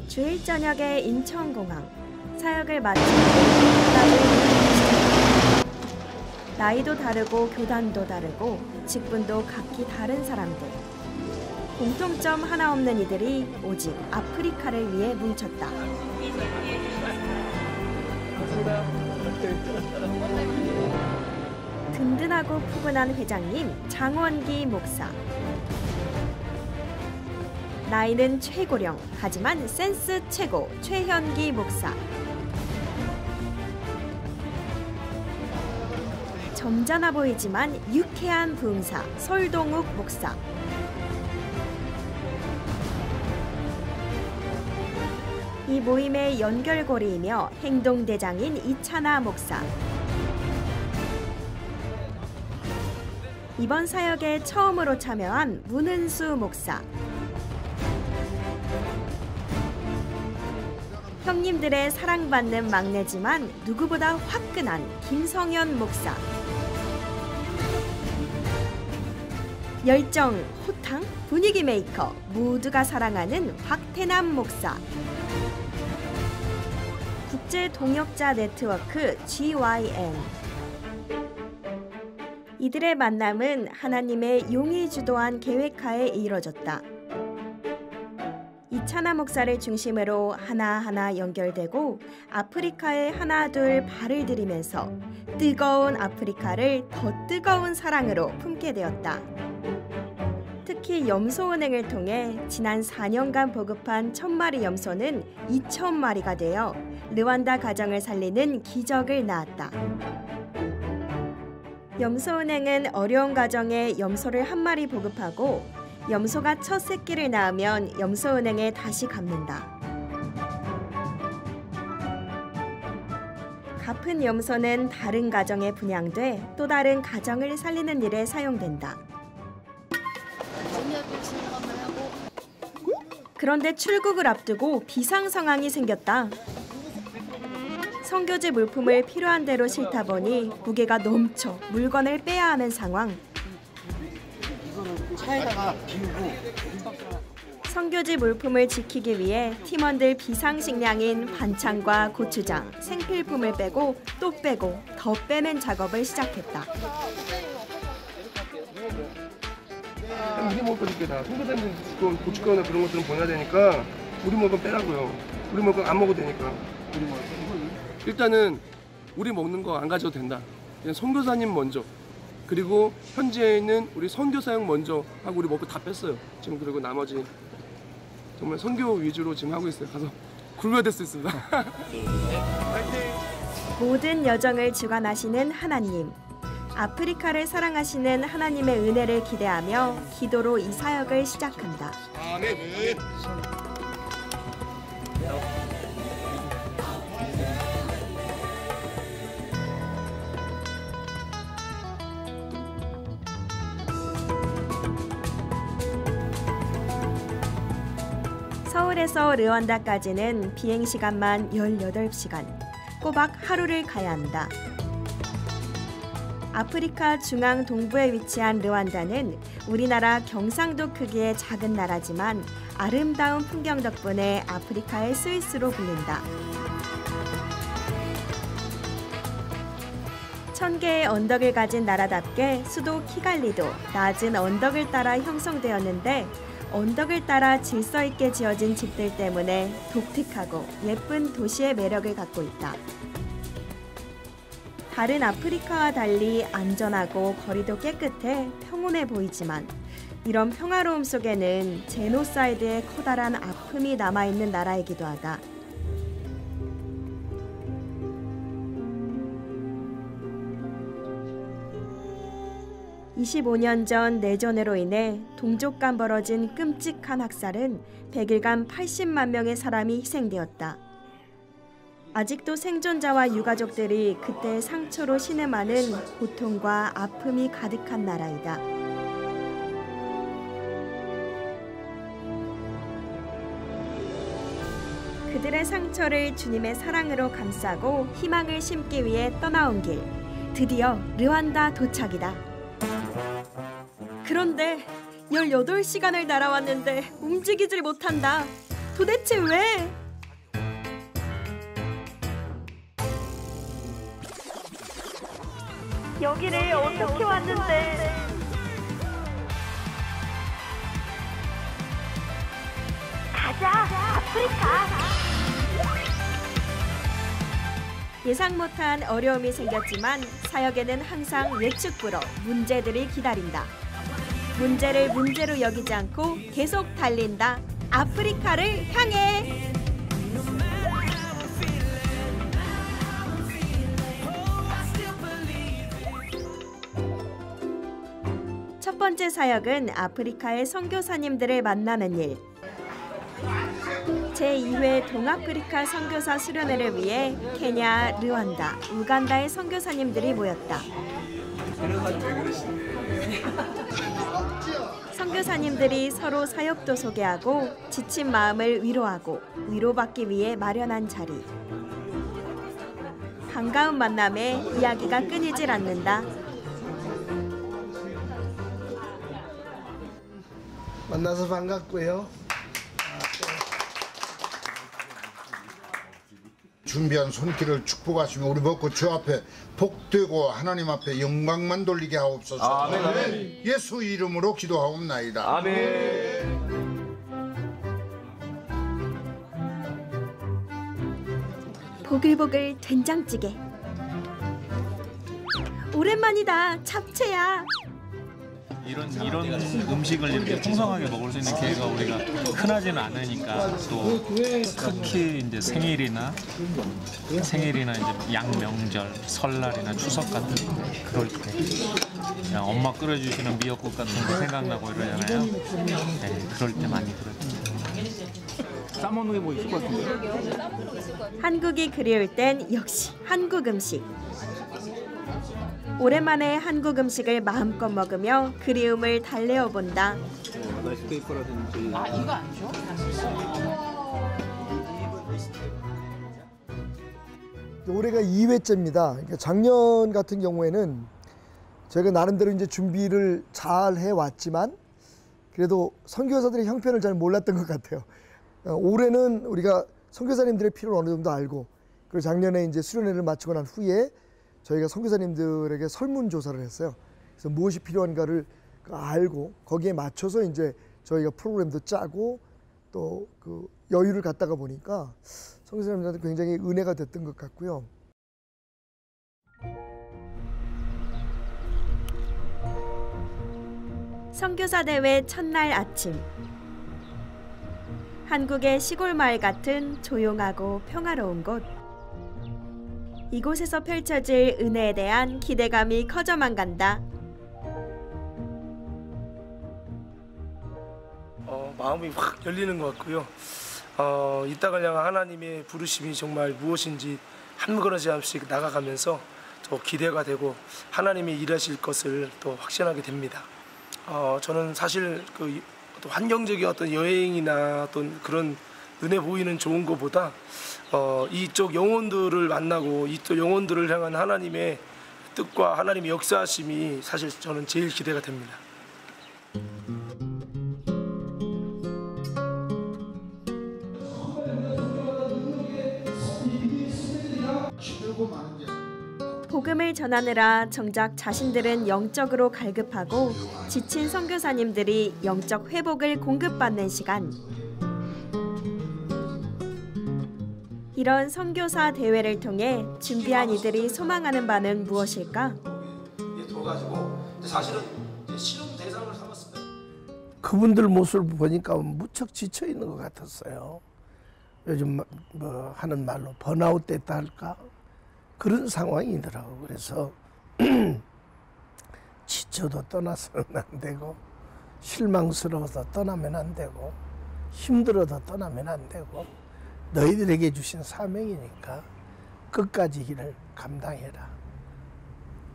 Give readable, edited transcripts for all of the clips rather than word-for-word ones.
주일 저녁에 인천공항. 사역을 마치고 나이도 다르고 교단도 다르고 직분도 각기 다른 사람들. 공통점 하나 없는 이들이 오직 아프리카를 위해 뭉쳤다. 든든하고 푸근한 회장님 장원기 목사. 나이는 최고령, 하지만 센스 최고 최현기 목사. 점잖아 보이지만 유쾌한 부흥사 설동욱 목사. 이 모임의 연결고리이며 행동대장인 이찬아 목사. 이번 사역에 처음으로 참여한 문은수 목사. 형님들의 사랑받는 막내지만 누구보다 화끈한 김성현 목사. 열정, 호탕, 분위기 메이커, 모두가 사랑하는 박태남 목사. 국제 동역자 네트워크 GYN. 이들의 만남은 하나님의 용이 주도한 계획하에 이뤄졌다. 이찬아 목사를 중심으로 하나하나 연결되고 아프리카에 하나둘 발을 들이면서 뜨거운 아프리카를 더 뜨거운 사랑으로 품게 되었다. 특히 염소은행을 통해 지난 4년간 보급한 1000마리 염소는 2000마리가 되어 르완다 가정을 살리는 기적을 낳았다. 염소은행은 어려운 가정에 염소를 1마리 보급하고 염소가 첫 새끼를 낳으면 염소은행에 다시 갚는다. 갚은 염소는 다른 가정에 분양돼 또 다른 가정을 살리는 일에 사용된다. 그런데 출국을 앞두고 비상 상황이 생겼다. 선교지 물품을 필요한 대로 싣다 보니 무게가 넘쳐 물건을 빼야 하는 상황. 차에다가 비우고. 선교지 물품을 지키기 위해 팀원들 비상식량인 반찬과 고추장, 생필품을 빼고 또 빼고 더 빼는 작업을 시작했다. 우리 먹을 거니까 다 선교사님들 고춧가루나 그런 것들은 보내야 되니까 우리 먹을 건 빼라고요. 우리 먹을 건 안 먹어도 되니까. 일단은 우리 먹는 거 안 가져도 된다. 그냥 선교사님 먼저. 그리고 현지에 있는 우리 선교사역 먼저 하고 우리 먹고 다 뺐어요. 지금 그리고 나머지 정말 선교 위주로 지금 하고 있어요. 가서 굴려댈 수 있습니다. 모든 여정을 주관하시는 하나님. 아프리카를 사랑하시는 하나님의 은혜를 기대하며 기도로 이 사역을 시작한다. 아멘. 서울에서 르완다까지는 비행시간만 18시간, 꼬박 하루를 가야 한다. 아프리카 중앙 동부에 위치한 르완다는 우리나라 경상도 크기의 작은 나라지만 아름다운 풍경 덕분에 아프리카의 스위스로 불린다. 1000개의 언덕을 가진 나라답게 수도 키갈리도 낮은 언덕을 따라 형성되었는데 언덕을 따라 질서 있게 지어진 집들 때문에 독특하고 예쁜 도시의 매력을 갖고 있다. 다른 아프리카와 달리 안전하고 거리도 깨끗해 평온해 보이지만 이런 평화로움 속에는 제노사이드의 커다란 아픔이 남아있는 나라이기도 하다. 25년 전 내전으로 인해 동족 간 벌어진 끔찍한 학살은 100일간 80만 명의 사람이 희생되었다. 아직도 생존자와 유가족들이 그때의 상처로 신음하는 고통과 아픔이 가득한 나라이다. 그들의 상처를 주님의 사랑으로 감싸고 희망을 심기 위해 떠나온 길. 드디어 르완다 도착이다. 그런데 18시간을 날아왔는데 움직이질 못한다. 도대체 왜? 여기를 어떻게 왔는데? 가자, 아프리카! 예상 못한 어려움이 생겼지만 사역에는 항상 예측 불허 문제들이 기다린다. 문제를 문제로 여기지 않고 계속 달린다. 아프리카를 향해! 첫 번째 사역은 아프리카의 선교사님들을 만나는 일. 제2회 동아프리카 선교사 수련회를 위해 케냐, 르완다, 우간다의 선교사님들이 모였다. 선교사님들이 서로 사역도 소개하고 지친 마음을 위로하고 위로받기 위해 마련한 자리. 반가운 만남에 이야기가 끊이질 않는다. 만나서 반갑고요. 준비한 손길을 축복하시며 우리 먹고 주 앞에 복되고 하나님 앞에 영광만 돌리게 하옵소서. 아멘. 예수 이름으로 기도하옵나이다. 아멘. 보글보글 된장찌개. 오랜만이다. 잡채야. 이런 음식을 이렇게 풍성하게 먹을 수 있는 기회가 우리가 흔하지는 않으니까 또 특히 이제 생일이나 이제 양명절, 설날이나 추석 같은 그럴 때 그냥 엄마 끓여주시는 미역국 같은 거 생각나고 이러잖아요. 네, 그럴 때 많이 그러죠. 싸먹는 게 뭐 있을 것 같은데요? 한국이 그리울 땐 역시 한국 음식. 오랜만에 한국 음식을 마음껏 먹으며 그리움을 달래어 본다. 스테이크라든지. 아, 이거 안 줘? 올해가 2회째입니다. 그러니까 작년 같은 경우에는 저희가 나름대로 이제 준비를 잘 해왔지만 그래도 선교사들의 형편을 잘 몰랐던 것 같아요. 올해는 우리가 선교사님들의 필요를 어느 정도 알고 그리고 작년에 이제 수련회를 마치고 난 후에 저희가 선교사님들에게 설문조사를 했어요. 그래서 무엇이 필요한가를 알고 거기에 맞춰서 이제 저희가 프로그램도 짜고 또 그 여유를 갖다가 보니까 선교사님들한테 굉장히 은혜가 됐던 것 같고요. 선교사 대회 첫날 아침. 한국의 시골 마을 같은 조용하고 평화로운 곳. 이곳에서 펼쳐질 은혜에 대한 기대감이 커져만 간다. 마음이 확 열리는 것 같고요. 이 땅을 향한 하나님의 부르심이 정말 무엇인지 한 걸음씩 한씩 나가가면서 더 기대가 되고 하나님이 일하실 것을 또 확신하게 됩니다. 저는 사실 그 환경적인 어떤 여행이나 어떤 그런 눈에 보이는 좋은 것보다 이쪽 영혼들을 만나고 이쪽 영혼들을 향한 하나님의 뜻과 하나님의 역사하심이 사실 저는 제일 기대가 됩니다. 복음을 전하느라 정작 자신들은 영적으로 갈급하고 지친 선교사님들이 영적 회복을 공급받는 시간. 이런 선교사 대회를 통해 준비한 이들이 소망하는 바는 무엇일까? 그분들 모습을 보니까 무척 지쳐 있는 것 같았어요. 요즘 뭐 하는 말로 번아웃 됐다 할까? 그런 상황이더라고. 그래서 지쳐도 떠나서는 안 되고 실망스러워서 떠나면 안 되고 힘들어도 떠나면 안 되고 너희들에게 주신 사명이니까 끝까지 길을 감당해라.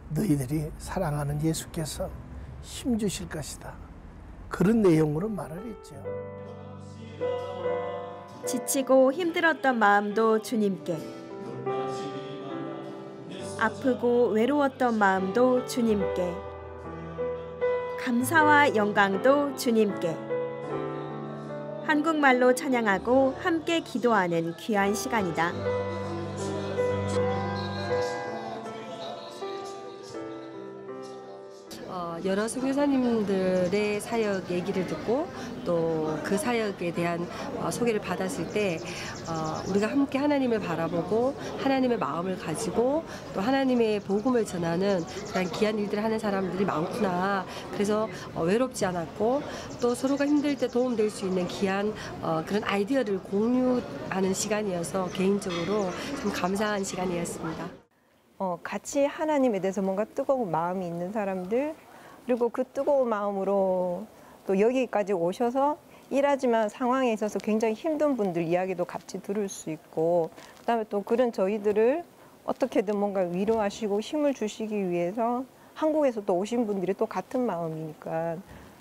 너희들이 사랑하는 예수께서 힘 주실 것이다. 그런 내용으로 말을 했죠. 지치고 힘들었던 마음도 주님께, 아프고 외로웠던 마음도 주님께, 감사와 영광도 주님께. 한국말로 찬양하고 함께 기도하는 귀한 시간이다. 여러 선교사님들의 사역 얘기를 듣고 또 그 사역에 대한 소개를 받았을 때 우리가 함께 하나님을 바라보고 하나님의 마음을 가지고 또 하나님의 복음을 전하는 그런 귀한 일들을 하는 사람들이 많구나. 그래서 외롭지 않았고 또 서로가 힘들 때 도움될 수 있는 귀한 그런 아이디어를 공유하는 시간이어서 개인적으로 좀 감사한 시간이었습니다. 같이 하나님에 대해서 뭔가 뜨거운 마음이 있는 사람들, 그리고 그 뜨거운 마음으로 또 여기까지 오셔서 일하지만 상황에 있어서 굉장히 힘든 분들 이야기도 같이 들을 수 있고, 그다음에 또 그런 저희들을 어떻게든 뭔가 위로하시고 힘을 주시기 위해서 한국에서 또 오신 분들이 또 같은 마음이니까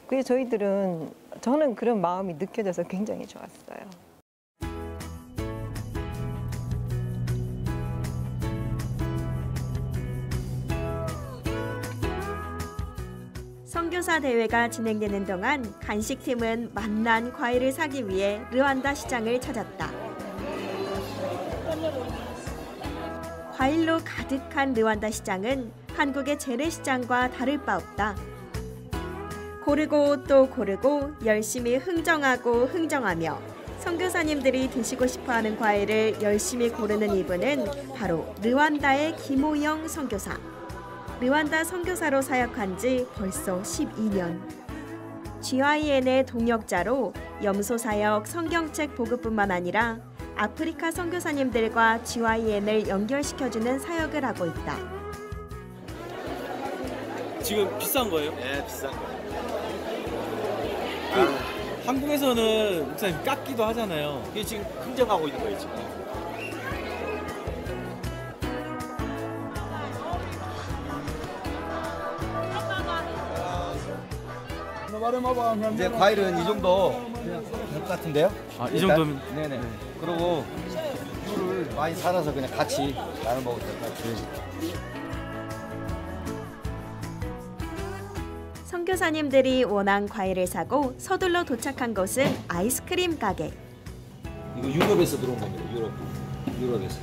그게 저는 그런 마음이 느껴져서 굉장히 좋았어요. 선교사 대회가 진행되는 동안 간식팀은 맛난 과일을 사기 위해 르완다 시장을 찾았다. 과일로 가득한 르완다 시장은 한국의 재래시장과 다를 바 없다. 고르고 또 고르고 열심히 흥정하고 흥정하며 선교사님들이 드시고 싶어하는 과일을 열심히 고르는 이분은 바로 르완다의 김호영 선교사. 르완다 선교사로 사역한 지 벌써 12년. GYN의 동역자로 염소 사역, 성경책 보급뿐만 아니라 아프리카 선교사님들과 GYN을 연결시켜주는 사역을 하고 있다. 지금 비싼 거예요? 네, 비싼 거예요. 한국에서는 목사님 깎기도 하잖아요. 이게 지금 흥정하고 있는 거예요, 지금. 이제 과일은 이 정도 될 것 같은데요? 아, 이 정도면? 네네. 그리고 술을 많이 사놔서 그냥 같이 나눠 먹어도 될 것 같아요. 선교사님들이 원한 과일을 사고 서둘러 도착한 곳은 아이스크림 가게. 이거 유럽에서 들어온 겁니다. 유럽에서.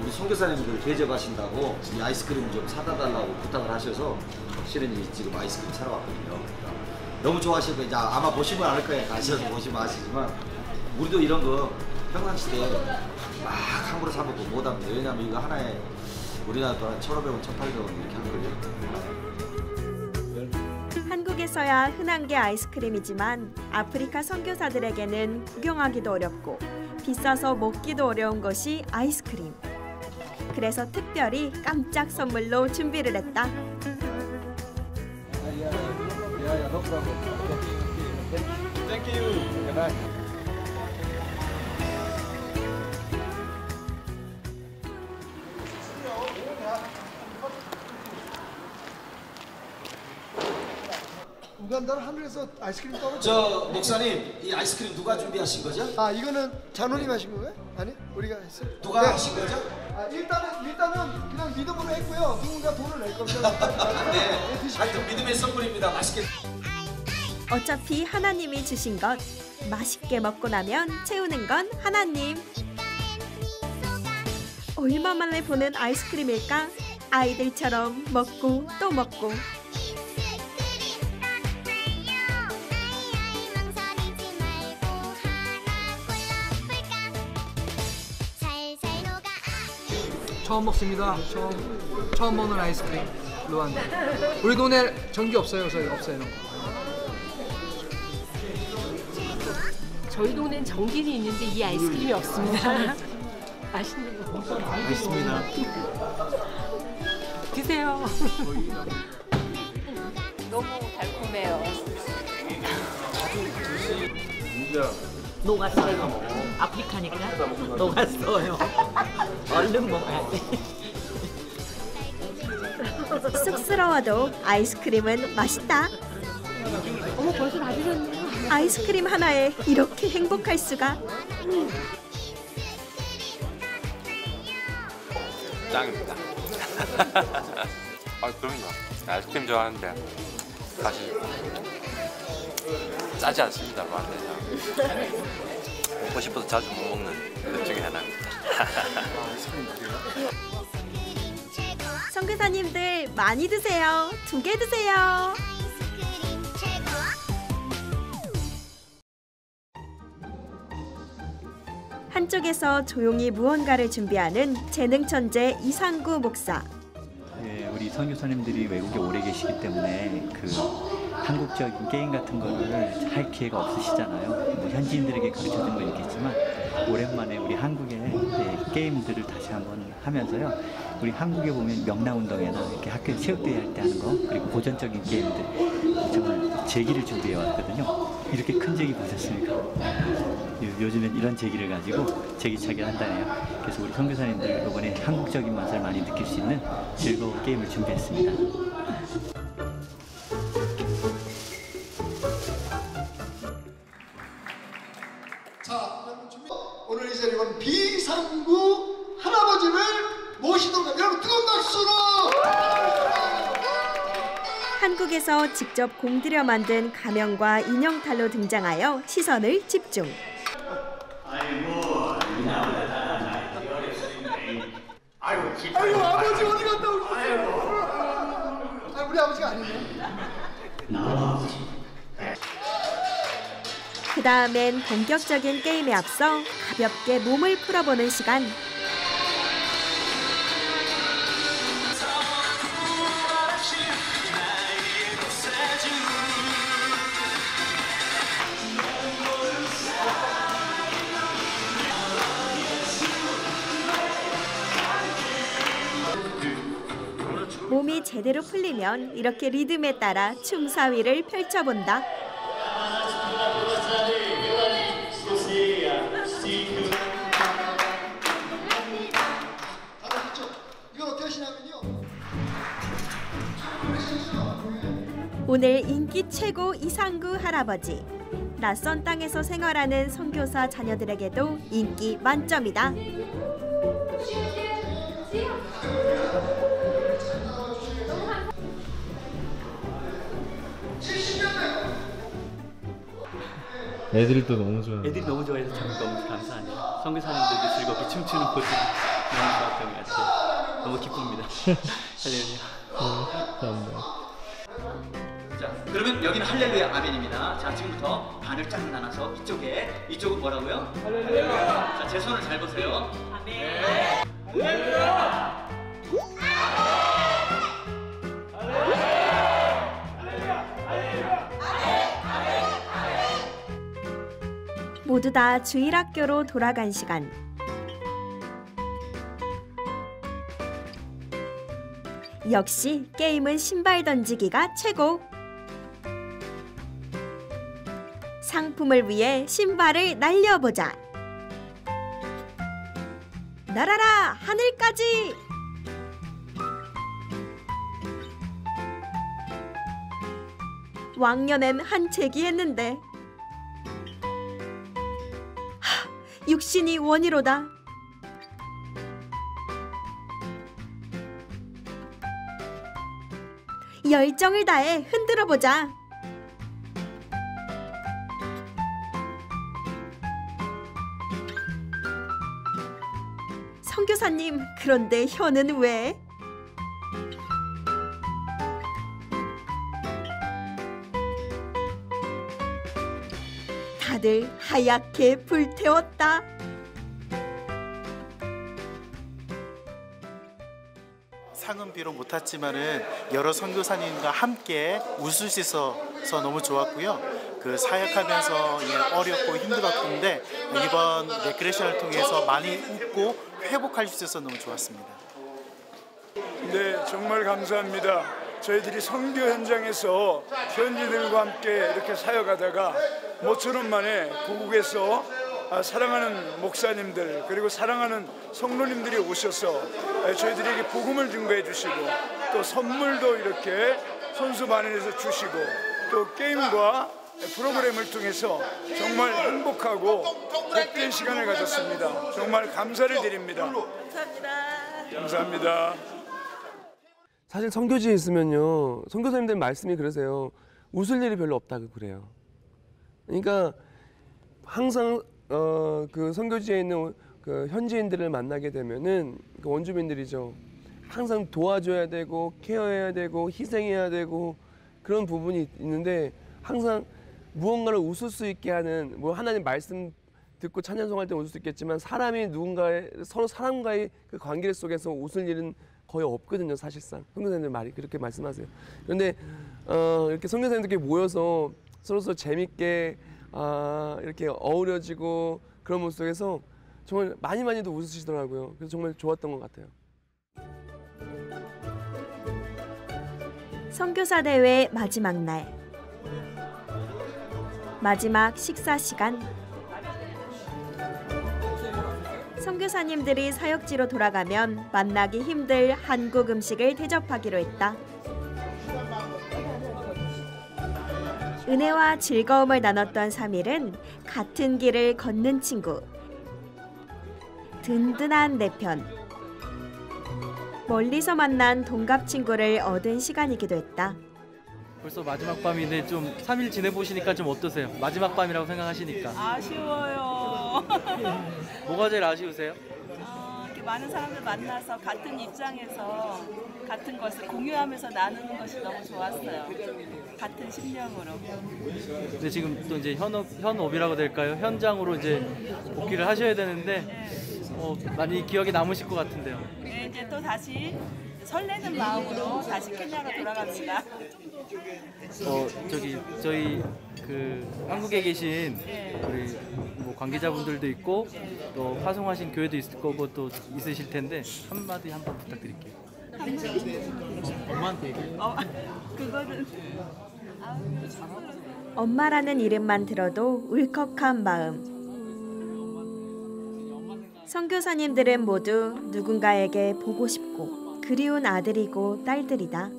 우리 선교사님들 대접하신다고 이 아이스크림 좀 사다 달라고 부탁을 하셔서 실은 지금 아이스크림 사러 왔거든요. 너무 좋아하시고 이제 아마 보시면 알 거예요. 가셔서 보시면 아시지만 우리도 이런 거 평상시에 막 함부로 사 먹고 못 합니다. 왜냐면 이거 하나에 우리나라 돈 1,500원, 1,800원 이렇게 하거든요. 한국에서야 흔한 게 아이스크림이지만 아프리카 선교사들에게는 구경하기도 어렵고 비싸서 먹기도 어려운 것이 아이스크림. 그래서 특별히 깜짝 선물로 준비를 했다. 우간다는 하늘에서 아이스크림 떨어져. 저 목사님, 이 아이스크림 누가 준비하신 거죠? 아, 이거는 잔원님 하신 거예요? 아니, 우리가 했어요. 누가 하신 거죠? 아, 일단은 그냥 믿음으로 했고요. 누군가 돈을 낼 겁니다. 네, 하여튼 믿음의 선물입니다. 맛있게. 어차피 하나님이 주신 것, 맛있게 먹고 나면 채우는 건 하나님. 얼마만에 보는 아이스크림일까? 아이들처럼 먹고 또 먹고. 처음 먹습니다. 처음 먹는 아이스크림. 르완다. 우리 동네 전기 없어요. 저희 없어요. 저희 동네는 전기는 있는데 이 아이스크림이 없습니다. 맛있는 거. 맛있습니다. 드세요. 너무 달콤해요. 민지야, 녹았어요. 아프리카니까 녹았어요. 얼른 먹어야 돼. 쑥스러워도 아이스크림은 맛있다. 어머 벌써 다 드셨네요. 아이스크림 하나에 이렇게 행복할 수가. 짱입니다. 아 그럼요. 아이스크림 좋아하는데 사실 짜지 않습니다. 맛은 먹고 싶어서 자주 못 먹는 것 중에 하나입니다. 선교사님들 많이 드세요. 2개 드세요. 한쪽에서 조용히 무언가를 준비하는 재능 천재 이상구 목사. 예, 우리 선교사님들이 외국에 오래 계시기 때문에 그 한국적인 게임 같은 거를 할 기회가 없으시잖아요. 뭐 현지인들에게 가르쳐준 건 있겠지만 오랜만에 우리 한국의 게임들을 다시 한번 하면서요. 우리 한국에 보면 명랑운동회나 이렇게 학교 체육대회 할 때 하는 거 그리고 고전적인 게임들 정말 제기를 준비해 왔거든요. 이렇게 큰 제기 보셨습니까? 요즘엔 이런 제기를 가지고 제기차기를 한다네요. 그래서 우리 선교사님들 이번에 한국적인 맛을 많이 느낄 수 있는 즐거운 게임을 준비했습니다. 자, 오늘 이 자리에 비상구 할아버지를 모시도록 합니다. 여러분 뜨거운 박수로! 한국에서 직접 공들여 만든 가면과 인형탈로 등장하여 시선을 집중. 아유 아버지 어디 갔다 오셨어요? 아 우리 아버지가 아니네. 그 다음엔 본격적인 게임에 앞서 가볍게 몸을 풀어보는 시간. 몸이 제대로 풀리면 이렇게 리듬에 따라 춤사위를 펼쳐본다. 오늘 인기 최고 이상구 할아버지. 낯선 땅에서 생활하는 선교사 자녀들에게도 인기 만점이다. 애들도 너무 좋아해요. 애들이 너무 좋아해서 참 너무 감사하네요. 선교사님들도 즐겁게 춤추는 모습 너무 좋았던 것 같아요. 너무 기쁩니다. 할렐루야. 감사합니다. 자, 그러면 여기는 할렐루야 아멘입니다. 자, 지금부터 반을 쫙 나눠서 이쪽은 뭐라고요? 할렐루야. 자, 제 손을 잘 보세요. 아멘. 할렐루야. 모두 다 주일학교로 돌아간 시간. 역시 게임은 신발 던지기가 최고. 상품을 위해 신발을 날려보자. 날아라 하늘까지. 왕년엔 한 제기했는데 육신이 원이로다. 열정을 다해 흔들어보자. 선교사님, 그런데 혀는 왜? 다들 하얗게 불태웠다. 상은 비록 못 탔지만은 여러 선교사님과 함께 웃을 수 있어서 너무 좋았고요. 그 사역하면서 어렵고 힘들었는데 이번 레크레이션을 통해서 많이 웃고 회복할 수 있어서 너무 좋았습니다. 네, 정말 감사합니다. 저희들이 선교 현장에서 현지들과 함께 이렇게 사역하다가 모처럼 만에 고국에서 사랑하는 목사님들 그리고 사랑하는 성도님들이 오셔서 저희들에게 복음을 증거해 주시고 또 선물도 이렇게 손수만원에서 주시고 또 게임과 프로그램을 통해서 정말 행복하고 복된 시간을 가졌습니다. 정말 감사를 드립니다. 감사합니다. 사실 선교지에 있으면요, 선교사님들 말씀이 그러세요. 웃을 일이 별로 없다고 그래요. 그러니까 항상 그 선교지에 있는 그 현지인들을 만나게 되면은 그 원주민들이죠. 항상 도와줘야 되고 케어해야 되고 희생해야 되고 그런 부분이 있는데 항상 무언가를 웃을 수 있게 하는 뭐 하나님 말씀 듣고 찬양송할 때 웃을 수 있겠지만 사람이 누군가의 서로 사람과의 그 관계 속에서 웃을 일은 거의 없거든요. 사실상 선교사님들 말이 그렇게 말씀하세요. 그런데 이렇게 선교사님들끼리 모여서 서로 재밌게 이렇게 어우러지고 그런 모습 속에서 정말 많이도 웃으시더라고요. 그래서 정말 좋았던 것 같아요. 선교사 대회 마지막 날, 마지막 식사 시간. 선교사님들이 사역지로 돌아가면 만나기 힘들 한국 음식을 대접하기로 했다. 은혜와 즐거움을 나눴던 3일은 같은 길을 걷는 친구, 든든한 내 편, 멀리서 만난 동갑 친구를 얻은 시간이기도 했다. 벌써 마지막 밤인데 좀 3일 지내보시니까 좀 어떠세요? 마지막 밤이라고 생각하시니까. 아쉬워요. 뭐가 제일 아쉬우세요? 이렇게 많은 사람들 만나서 같은 입장에서 같은 것을 공유하면서 나누는 것이 너무 좋았어요. 같은 심령으로. 근데 지금 또 이제 현업이라고 될까요? 현장으로 이제 복귀를 하셔야 되는데 많이 기억에 남으실 것 같은데요. 네, 이제 또 다시 설레는 마음으로 다시 케냐로 돌아갑시다. 저희 그 한국에 계신 우리 뭐 관계자분들도 있고 또 파송하신 교회도 있을 거고 또 있으실 텐데 한마디 한번 부탁드릴게요. 엄마한테 얘기해요. 그거는 엄마라는 이름만 들어도 울컥한 마음. 선교사님들은 모두 누군가에게 보고 싶고 그리운 아들이고 딸들이다.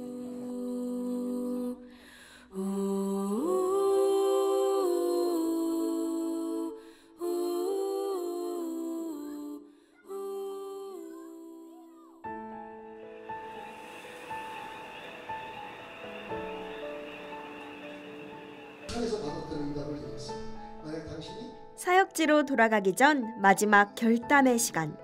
사역지로 돌아가기 전 마지막 결단의 시간.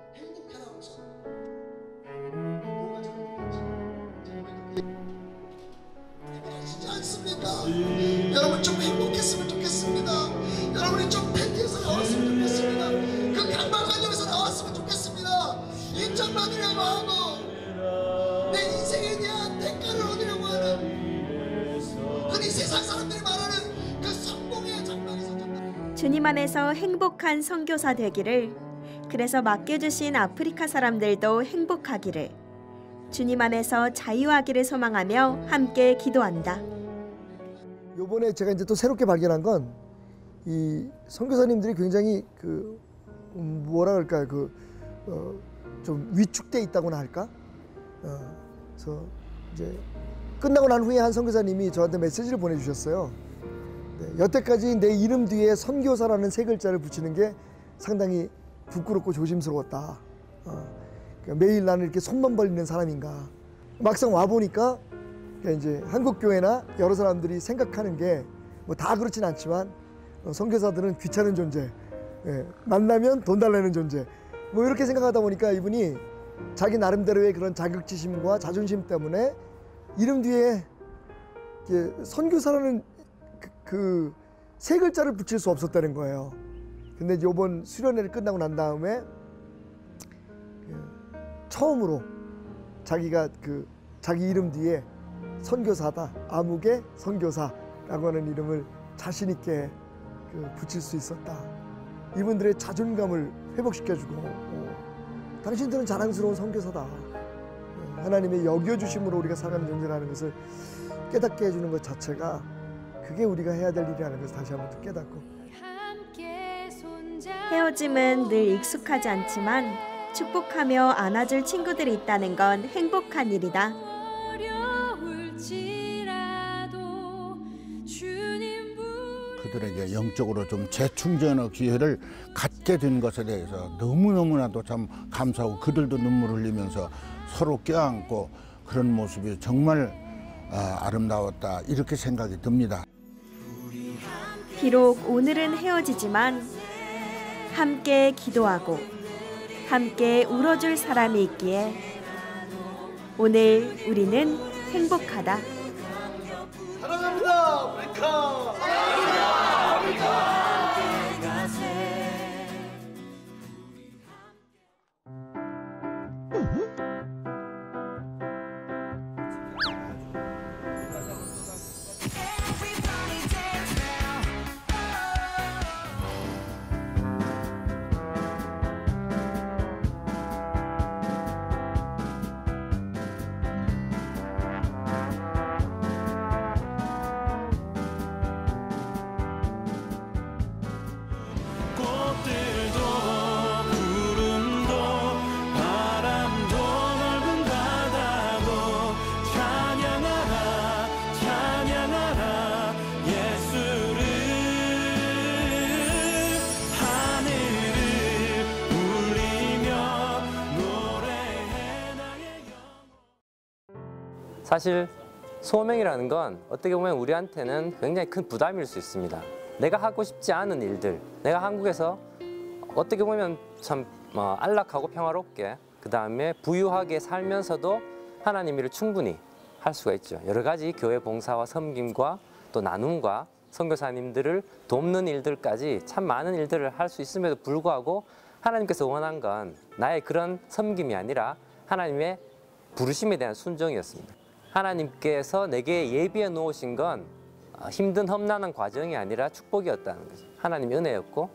여러분 좀 행복했으면 좋겠습니다. 여러분이 좀 팬티에서 나왔으면 좋겠습니다. 그 강박관념에서 나왔으면 좋겠습니다. 인정받으려고 하고 내 인생에 대한 대가를 얻으려고 하는 흔히 세상 사람들이 말하는 그 성공의 장면에서 주님 안에서 행복한 선교사 되기를, 그래서 맡겨주신 아프리카 사람들도 행복하기를, 주님 안에서 자유하기를 소망하며 함께 기도한다. 요번에 제가 이제 또 새롭게 발견한 건 이 선교사님들이 굉장히 그 뭐라 그럴까요? 좀 위축돼 있다고나 할까? 그래서 이제 끝나고 난 후에 한 선교사님이 저한테 메시지를 보내주셨어요. 네, 여태까지 내 이름 뒤에 선교사라는 세 글자를 붙이는 게 상당히 부끄럽고 조심스러웠다. 그러니까 매일 나는 이렇게 손만 벌리는 사람인가. 막상 와 보니까 이제 한국 교회나 여러 사람들이 생각하는 게 뭐 다 그렇진 않지만 선교사들은 귀찮은 존재, 만나면 돈 달라는 존재, 뭐 이렇게 생각하다 보니까 이분이 자기 나름대로의 그런 자격지심과 자존심 때문에 이름 뒤에 선교사라는 그 세 글자를 붙일 수 없었다는 거예요. 근데 이번 수련회를 끝나고 난 다음에 처음으로 자기가 자기 이름 뒤에 선교사다, 아무개 선교사라고 하는 이름을 자신 있게 붙일 수 있었다. 이분들의 자존감을 회복시켜주고, 당신들은 자랑스러운 선교사다. 하나님의 여겨주심으로 우리가 살아가는 존재라는 것을 깨닫게 해주는 것 자체가 그게 우리가 해야 될 일이라는 것을 다시 한번 또 깨닫고, 헤어짐은 늘 익숙하지 않지만 축복하며 안아줄 친구들이 있다는 건 행복한 일이다. 그들에게 영적으로 좀 재충전의 기회를 갖게 된 것에 대해서 너무너무나도 참 감사하고, 그들도 눈물 흘리면서 서로 껴안고 그런 모습이 정말 아름다웠다, 이렇게 생각이 듭니다. 비록 오늘은 헤어지지만 함께 기도하고 함께 울어줄 사람이 있기에 오늘 우리는 행복하다. 사랑합니다. 브레이커. 사실 소명이라는 건 어떻게 보면 우리한테는 굉장히 큰 부담일 수 있습니다. 내가 하고 싶지 않은 일들, 내가 한국에서 어떻게 보면 참 안락하고 평화롭게, 그 다음에 부유하게 살면서도 하나님 일을 충분히 할 수가 있죠. 여러 가지 교회 봉사와 섬김과 또 나눔과 선교사님들을 돕는 일들까지 참 많은 일들을 할 수 있음에도 불구하고 하나님께서 원한 건 나의 그런 섬김이 아니라 하나님의 부르심에 대한 순종이었습니다. 하나님께서 내게 예비해 놓으신 건 힘든 험난한 과정이 아니라 축복이었다는 거죠. 하나님의 은혜였고,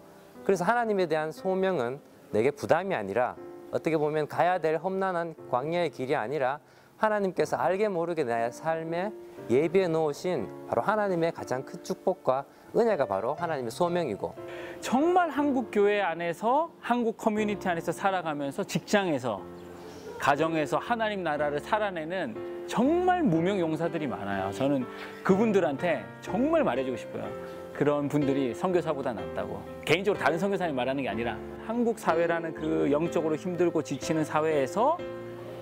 그래서 하나님에 대한 소명은 내게 부담이 아니라 어떻게 보면 가야 될 험난한 광야의 길이 아니라 하나님께서 알게 모르게 내 삶에 예비해 놓으신 바로 하나님의 가장 큰 축복과 은혜가 바로 하나님의 소명이고, 정말 한국 교회 안에서, 한국 커뮤니티 안에서 살아가면서, 직장에서, 가정에서 하나님 나라를 살아내는 정말 무명 용사들이 많아요. 저는 그분들한테 정말 말해주고 싶어요. 그런 분들이 선교사보다 낫다고. 개인적으로 다른 선교사님 말하는 게 아니라 한국 사회라는 그 영적으로 힘들고 지치는 사회에서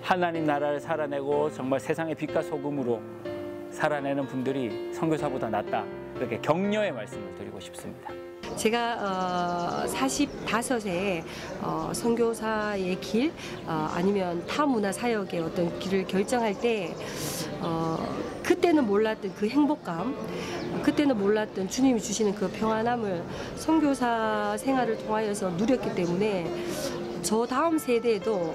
하나님 나라를 살아내고 정말 세상의 빛과 소금으로 살아내는 분들이 선교사보다 낫다. 그렇게 격려의 말씀을 드리고 싶습니다. 제가 45세에 선교사의 길 아니면 타문화 사역의 어떤 길을 결정할 때 그때는 몰랐던 그 행복감, 그때는 몰랐던 주님이 주시는 그 평안함을 선교사 생활을 통하여서 누렸기 때문에 저 다음 세대에도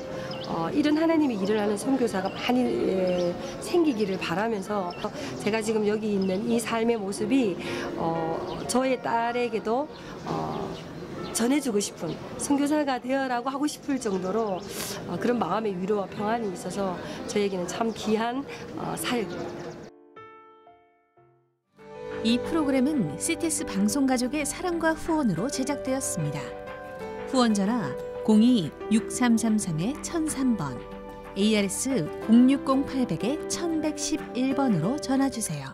이런 하나님의 일을 하는 선교사가 많이 생기기를 바라면서 제가 지금 여기 있는 이 삶의 모습이 저의 딸에게도 전해주고 싶은 선교사가 되어라고 하고 싶을 정도로 그런 마음의 위로와 평안이 있어서 저에게는 참 귀한 사역입니다. 이 프로그램은 CTS 방송가족의 사랑과 후원으로 제작되었습니다. 후원 전화 02-6333-1003번, ARS 060-800-1111번으로 전화주세요.